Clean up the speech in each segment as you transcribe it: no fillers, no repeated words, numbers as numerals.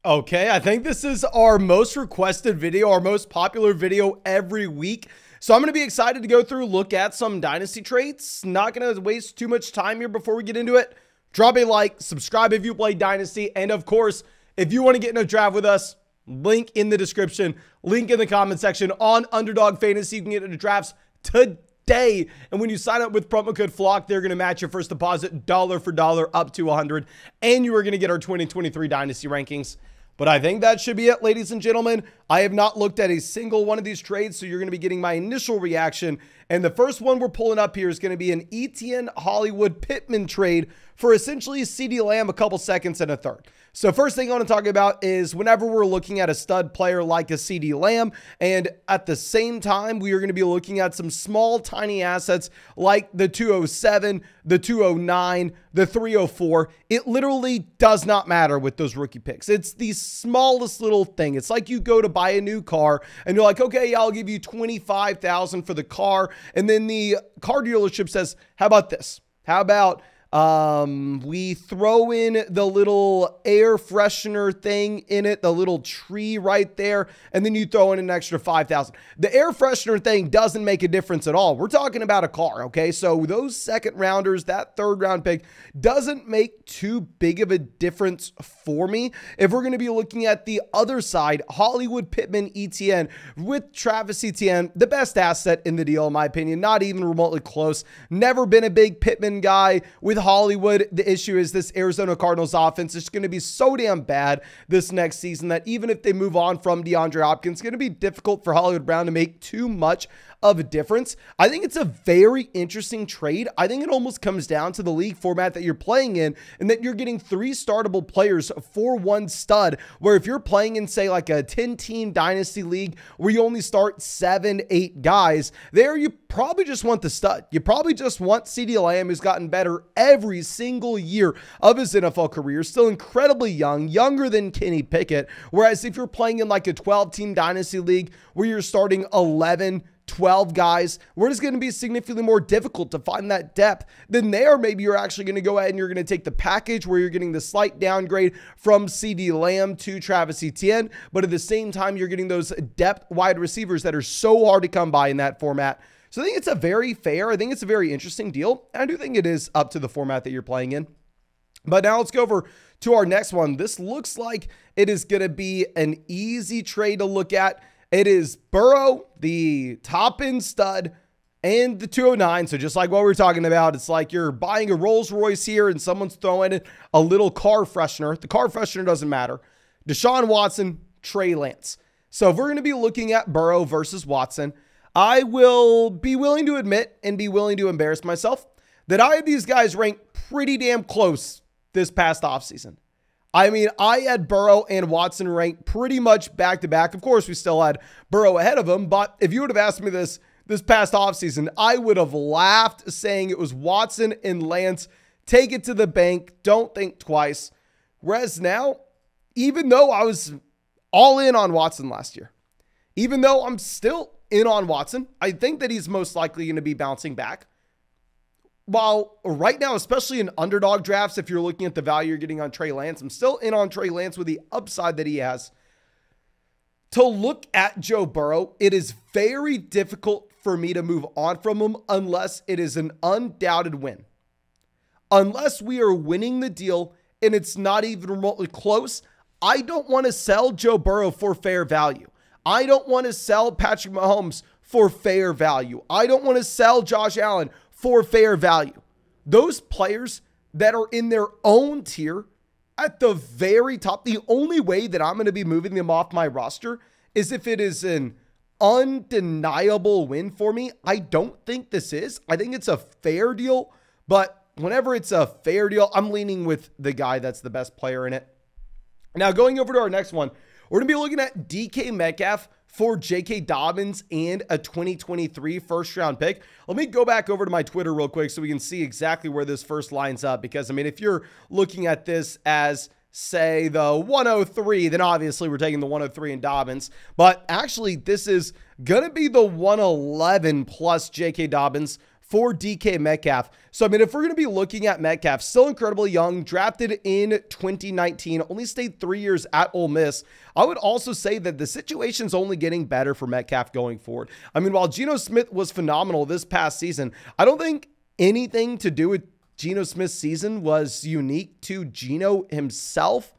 Okay, I think this is our most requested video, our most popular video every week. So I'm going to be excited to go through, look at some Dynasty traits. Not going to waste too much time here before we get into it. Drop a like, subscribe if you play Dynasty, and of course, if you want to get in a draft with us, link in the description, link in the comment section on Underdog Fantasy. You can get into drafts today. And when you sign up with promo code FLOCK, they're going to match your first deposit dollar for dollar up to 100. And you are going to get our 2023 Dynasty rankings. But I think that should be it, ladies and gentlemen. I have not looked at a single one of these trades, so you're going to be getting my initial reaction. And the first one we're pulling up here is going to be an ETN Hollywood Pittman trade for essentially CeeDee Lamb, a couple seconds and a third. So first thing I want to talk about is whenever we're looking at a stud player like a CeeDee Lamb, and at the same time, we are going to be looking at some small, tiny assets like the 207, the 209, the 304. It literally does not matter with those rookie picks. It's the smallest little thing. It's like you go to buy a new car and you're like, okay, yeah, I'll give you $25,000 for the car. And then the car dealership says, how about this? How about we throw in the little air freshener thing in it, the little tree right there, and then you throw in an extra $5,000. The air freshener thing doesn't make a difference at all. We're talking about a car, okay? So those second rounders, that third round pick doesn't make too big of a difference for me. If we're going to be looking at the other side, Hollywood Pittman ETN with Travis Etienne, the best asset in the deal, in my opinion, not even remotely close. Never been a big Pittman guy. With Hollywood, the issue is this Arizona Cardinals offense is going to be so damn bad this next season that even if they move on from DeAndre Hopkins, it's going to be difficult for Hollywood Brown to make too much of a difference. I think it's a very interesting trade. I think it almost comes down to the league format that you're playing in and that you're getting 3 startable players for 1 stud, where if you're playing in, say, like a 10-team Dynasty league where you only start 7, 8 guys, there you probably just want the stud. You probably just want CeeDee Lamb, who's gotten better every single year of his NFL career, still incredibly young, younger than Kenny Pickett. Whereas if you're playing in like a 12-team Dynasty league where you're starting 11, 12 guys, where it's going to be significantly more difficult to find that depth, then there maybe you're actually going to go ahead and you're going to take the package where you're getting the slight downgrade from CeeDee Lamb to Travis Etienne, but at the same time, you're getting those depth wide receivers that are so hard to come by in that format. So I think it's a very fair, I think it's a very interesting deal. I do think it is up to the format that you're playing in. But now let's go over to our next one. This looks like it is going to be an easy trade to look at. It is Burrow, the top end stud, and the 209. So just like what we were talking about, it's like you're buying a Rolls Royce here and someone's throwing in a little car freshener. The car freshener doesn't matter. Deshaun Watson, Trey Lance. So if we're going to be looking at Burrow versus Watson, I will be willing to admit and be willing to embarrass myself that I had these guys ranked pretty damn close this past offseason. I mean, I had Burrow and Watson ranked pretty much back to back. Of course, we still had Burrow ahead of him, but if you would have asked me this past offseason, I would have laughed saying it was Watson and Lance. Take it to the bank. Don't think twice. Whereas now, even though I was all in on Watson last year, even though I'm still in on Watson, I think that he's most likely going to be bouncing back. While right now, especially in underdog drafts, if you're looking at the value you're getting on Trey Lance, I'm still in on Trey Lance with the upside that he has. To look at Joe Burrow, it is very difficult for me to move on from him unless it is an undoubted win. Unless we are winning the deal and it's not even remotely close, I don't want to sell Joe Burrow for fair value. I don't want to sell Patrick Mahomes for fair value. I don't want to sell Josh Allen for fair value. Those players that are in their own tier at the very top, the only way that I'm going to be moving them off my roster is if it is an undeniable win for me. I don't think this is. I think it's a fair deal, but whenever it's a fair deal, I'm leaning with the guy that's the best player in it. Now, going over to our next one, we're going to be looking at DK Metcalf for J.K. Dobbins and a 2023 first round pick. Let me go back over to my Twitter real quick so we can see exactly where this first lines up. Because, I mean, if you're looking at this as, say, the 103, then obviously we're taking the 103 in Dobbins. But actually, this is going to be the 111 plus J.K. Dobbins for DK Metcalf. So, I mean, if we're going to be looking at Metcalf, still incredibly young, drafted in 2019, only stayed 3 years at Ole Miss, I would also say that the situation's only getting better for Metcalf going forward. I mean, while Geno Smith was phenomenal this past season, I don't think anything to do with Geno Smith's season was unique to Geno himself.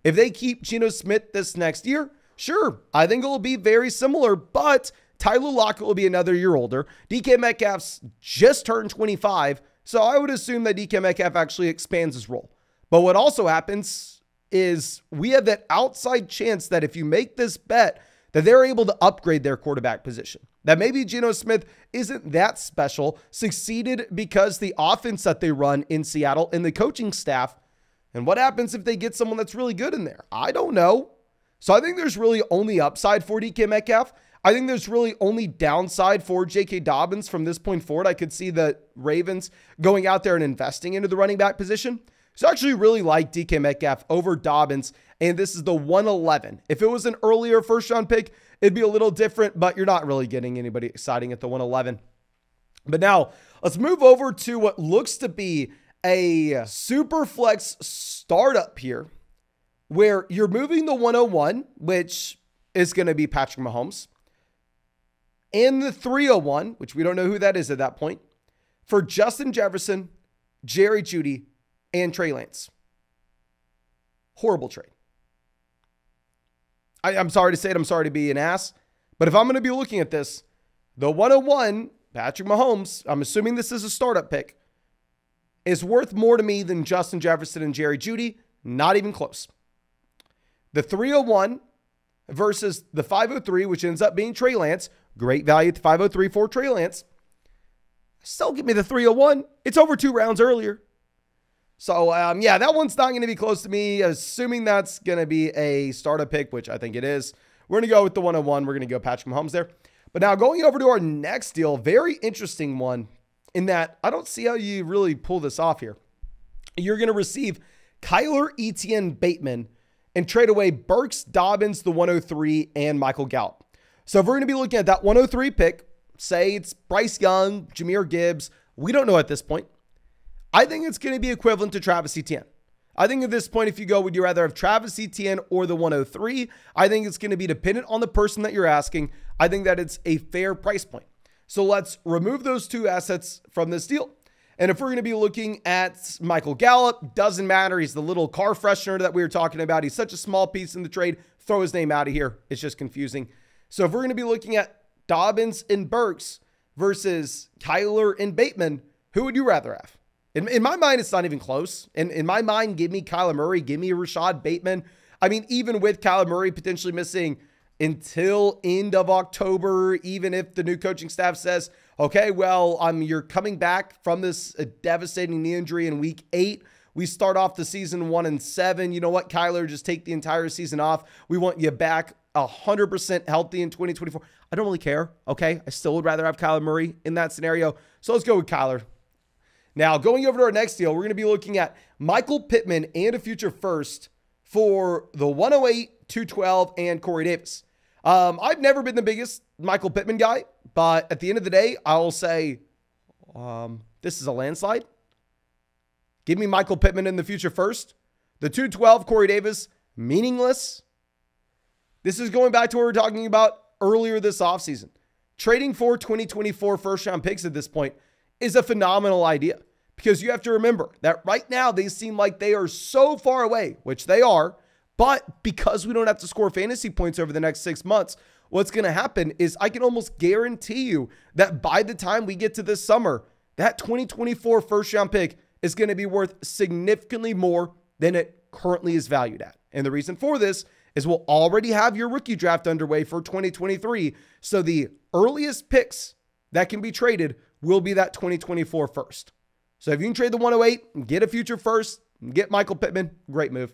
If they keep Geno Smith this next year, sure, I think it will be very similar, but Tyler Lockett will be another year older. DK Metcalf's just turned 25, so I would assume that DK Metcalf actually expands his role. But what also happens is we have that outside chance that if you make this bet, that they're able to upgrade their quarterback position. That maybe Geno Smith isn't that special, succeeded because the offense that they run in Seattle and the coaching staff. And what happens if they get someone that's really good in there? I don't know. So I think there's really only upside for DK Metcalf. I think there's really only downside for J.K. Dobbins from this point forward. I could see the Ravens going out there and investing into the running back position. So I actually really like DK Metcalf over Dobbins, and this is the 111. If it was an earlier first-round pick, it'd be a little different, but you're not really getting anybody exciting at the 111. But now, let's move over to what looks to be a super flex startup here, where you're moving the 101, which is going to be Patrick Mahomes, and the 301, which we don't know who that is at that point, for Justin Jefferson, Jerry Jeudy, and Trey Lance. Horrible trade. I'm sorry to say it. I'm sorry to be an ass. But if I'm going to be looking at this, the 101, Patrick Mahomes, I'm assuming this is a startup pick, is worth more to me than Justin Jefferson and Jerry Jeudy. Not even close. The 301 versus the 503, which ends up being Trey Lance. Great value at the 503 for Trey Lance. Still give me the 301. It's over 2 rounds earlier. So, yeah, that one's not going to be close to me. Assuming that's going to be a startup pick, which I think it is. We're going to go with the 101. We're going to go Patrick Mahomes there. But now going over to our next deal, very interesting one in that I don't see how you really pull this off here. You're going to receive Kyler Etienne Bateman and trade away Burks, Dobbins, the 103, and Michael Gallup. So if we're going to be looking at that 103 pick, say it's Bryce Young, Jahmyr Gibbs, we don't know at this point. I think it's going to be equivalent to Travis Etienne. I think at this point, if you go, would you rather have Travis Etienne or the 103? I think it's going to be dependent on the person that you're asking. I think that it's a fair price point. So let's remove those two assets from this deal. And if we're going to be looking at Michael Gallup, doesn't matter. He's the little car freshener that we were talking about. He's such a small piece in the trade. Throw his name out of here. It's just confusing. So if we're going to be looking at Dobbins and Burks versus Kyler and Bateman, who would you rather have? In my mind, it's not even close. In my mind, give me Kyler Murray, give me Rashad Bateman. I mean, even with Kyler Murray potentially missing until end of October, even if the new coaching staff says, okay, well, you're coming back from this devastating knee injury in week 8. We start off the season 1-7. You know what, Kyler, just take the entire season off. We want you back 100% healthy in 2024. I don't really care, okay? I still would rather have Kyler Murray in that scenario. So let's go with Kyler. Now, going over to our next deal, we're going to be looking at Michael Pittman and a future first for the 108, 212, and Corey Davis. I've never been the biggest Michael Pittman guy, but at the end of the day, I will say this is a landslide. Give me Michael Pittman in the future first. The 212, Corey Davis, meaningless. This is going back to what we were talking about earlier this offseason. Trading for 2024 first-round picks at this point is a phenomenal idea because you have to remember that right now they seem like they are so far away, which they are, but because we don't have to score fantasy points over the next 6 months, what's going to happen is I can almost guarantee you that by the time we get to this summer, that 2024 first-round pick is going to be worth significantly more than it currently is valued at. And the reason for this is we'll already have your rookie draft underway for 2023. So the earliest picks that can be traded will be that 2024 first. So if you can trade the 108, get a future first, get Michael Pittman, great move.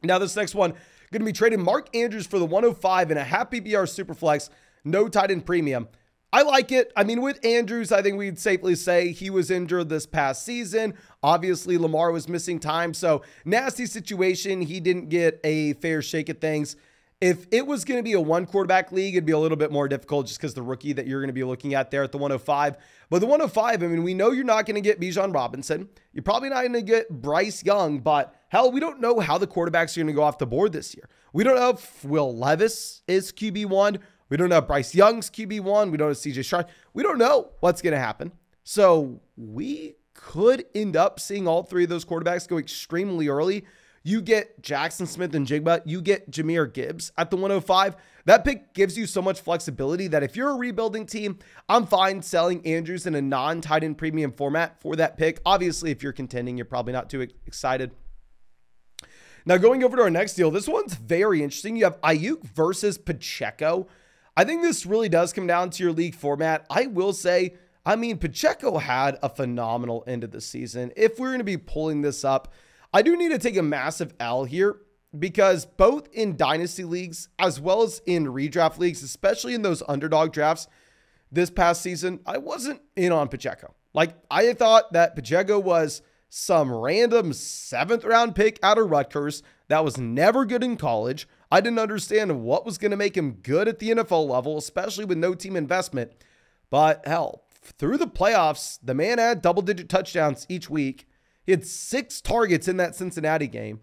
Now this next one, going to be trading Mark Andrews for the 105 and a half PPR Superflex, no tight end premium. I like it. I mean, with Andrews, I think we'd safely say he was injured this past season. Obviously, Lamar was missing time. So nasty situation. He didn't get a fair shake at things. If it was going to be a one quarterback league, it'd be a little bit more difficult just because the rookie that you're going to be looking at there at the 105. But the 105, I mean, we know you're not going to get Bijan Robinson. You're probably not going to get Bryce Young, but hell, we don't know how the quarterbacks are going to go off the board this year. We don't know if Will Levis is QB1. We don't know if Bryce Young's QB1. We don't know if CJ Stroud. We don't know what's going to happen. So we could end up seeing all three of those quarterbacks go extremely early. You get Jackson Smith and Jigba. You get Jahmyr Gibbs at the 105. That pick gives you so much flexibility that if you're a rebuilding team, I'm fine selling Andrews in a non-tight end premium format for that pick. Obviously, if you're contending, you're probably not too excited. Now, going over to our next deal, this one's very interesting. You have Ayuk versus Pacheco. I think this really does come down to your league format. I will say, I mean, Pacheco had a phenomenal end of the season. If we're going to be pulling this up, I do need to take a massive L here because both in dynasty leagues as well as in redraft leagues, especially in those underdog drafts this past season, I wasn't in on Pacheco. Like, I thought that Pacheco was some random 7th round pick out of Rutgers that was never good in college. I didn't understand what was going to make him good at the NFL level, especially with no team investment. But hell, through the playoffs, the man had double-digit touchdowns each week. He had 6 targets in that Cincinnati game.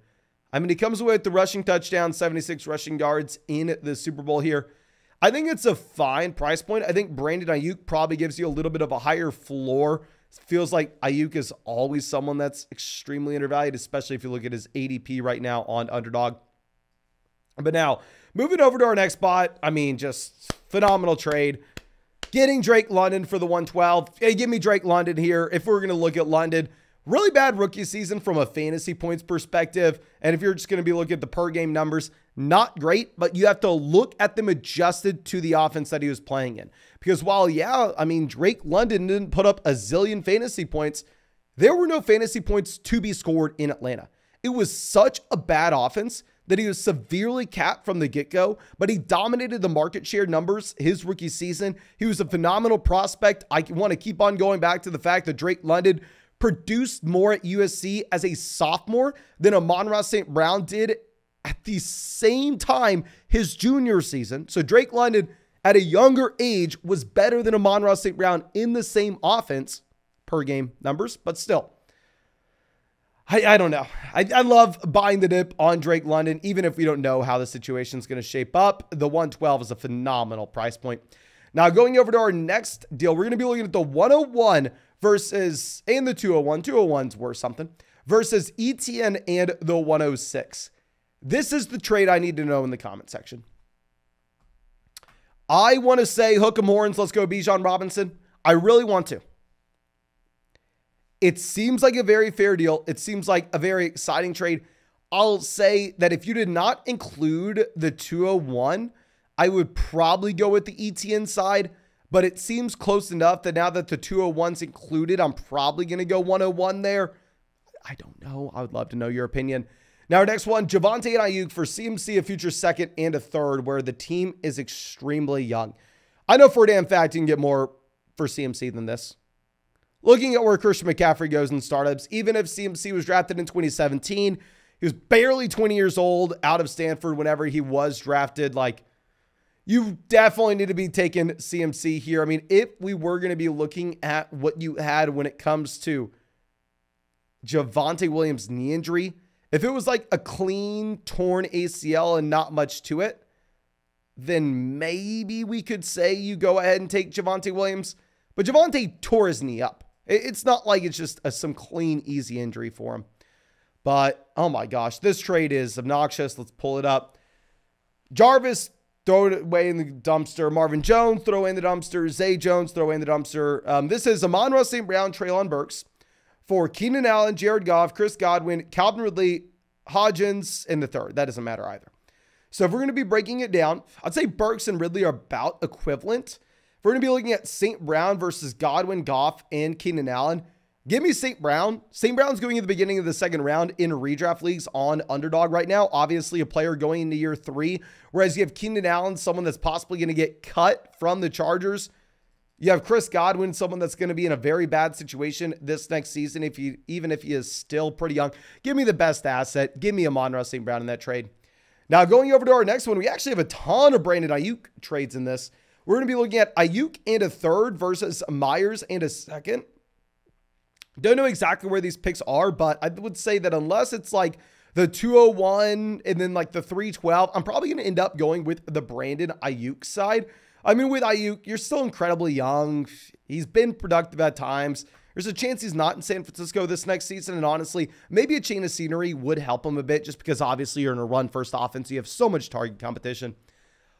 I mean, he comes away with the rushing touchdown, 76 rushing yards in the Super Bowl here. I think it's a fine price point. I think Brandon Ayuk probably gives you a little bit of a higher floor. It feels like Ayuk is always someone that's extremely undervalued, especially if you look at his ADP right now on Underdog. But now, moving over to our next spot, I mean, just phenomenal trade. Getting Drake London for the 112. Hey, give me Drake London here. If we're going to look at London, really bad rookie season from a fantasy points perspective. And if you're just going to be looking at the per game numbers, not great, but you have to look at them adjusted to the offense that he was playing in. Because while, yeah, I mean, Drake London didn't put up a zillion fantasy points, there were no fantasy points to be scored in Atlanta. It was such a bad offense that he was severely capped from the get-go, but he dominated the market share numbers his rookie season. He was a phenomenal prospect. I want to keep on going back to the fact that Drake London produced more at USC as a sophomore than Amon-Ra St. Brown did at the same time his junior season. So Drake London at a younger age was better than Amon-Ra St. Brown in the same offense per game numbers, but still. I don't know. I love buying the dip on Drake London, even if we don't know how the situation is going to shape up. The 112 is a phenomenal price point. Now, going over to our next deal, we're going to be looking at the 101 versus, and the 201. 201's worth something, versus ETN and the 106. This is the trade I need to know in the comment section. I want to say hook 'em horns, let's go Bijan Robinson. I really want to. It seems like a very fair deal. It seems like a very exciting trade. I'll say that if you did not include the 201, I would probably go with the ETN side, but it seems close enough that now that the 201's included, I'm probably going to go 101 there. I don't know. I would love to know your opinion. Now, our next one, Javonte and Ayuk for CMC, a future 2nd and a 3rd, where the team is extremely young. I know for a damn fact you can get more for CMC than this. Looking at where Christian McCaffrey goes in startups, even if CMC was drafted in 2017, he was barely 20 years old out of Stanford whenever he was drafted. Like, you definitely need to be taking CMC here. I mean, if we were going to be looking at what you had when it comes to Javonte Williams' knee injury, if it was like a clean torn ACL and not much to it, then maybe we could say you go ahead and take Javonte Williams. But Javonte tore his knee up. It's not like it's just some clean, easy injury for him. But, oh my gosh, this trade is obnoxious. Let's pull it up. Jarvis, throw it away in the dumpster. Marvin Jones, throw away in the dumpster. Zay Jones, throw away in the dumpster. This is Amon-Ra St. Brown, Treylon Burks for Keenan Allen, Jared Goff, Chris Godwin, Calvin Ridley, Hodgins in the 3rd. That doesn't matter either. So if we're going to be breaking it down, I'd say Burks and Ridley are about equivalent. We're going to be looking at St. Brown versus Godwin, Goff, and Keenan Allen. Give me St. Brown. St. Brown's going at the beginning of the 2nd round in redraft leagues on Underdog right now. Obviously, a player going into year 3, whereas you have Keenan Allen, someone that's possibly going to get cut from the Chargers. You have Chris Godwin, someone that's going to be in a very bad situation this next season, even if he is still pretty young. Give me the best asset. Give me Amon-Ra St. Brown in that trade. Now, going over to our next one, we actually have a ton of Brandon Ayuk trades in this. We're going to be looking at Ayuk and a third versus Myers and a second. Don't know exactly where these picks are, but I would say that unless it's like the 201 and then like the 312, I'm probably going to end up going with the Brandon Ayuk side. I mean, with Ayuk, you're still incredibly young. He's been productive at times. There's a chance he's not in San Francisco this next season. And honestly, maybe a change of scenery would help him a bit just because obviously you're in a run-first offense. You have so much target competition.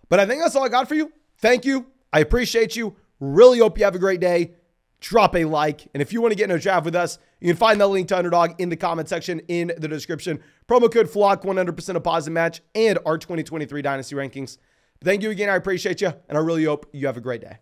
But I think that's all I got for you. Thank you. I appreciate you. Really hope you have a great day. Drop a like. And if you want to get in a draft with us, you can find that link to Underdog in the comment section in the description. Promo code FLOCK, 100% deposit match, and our 2023 Dynasty rankings. Thank you again. I appreciate you. And I really hope you have a great day.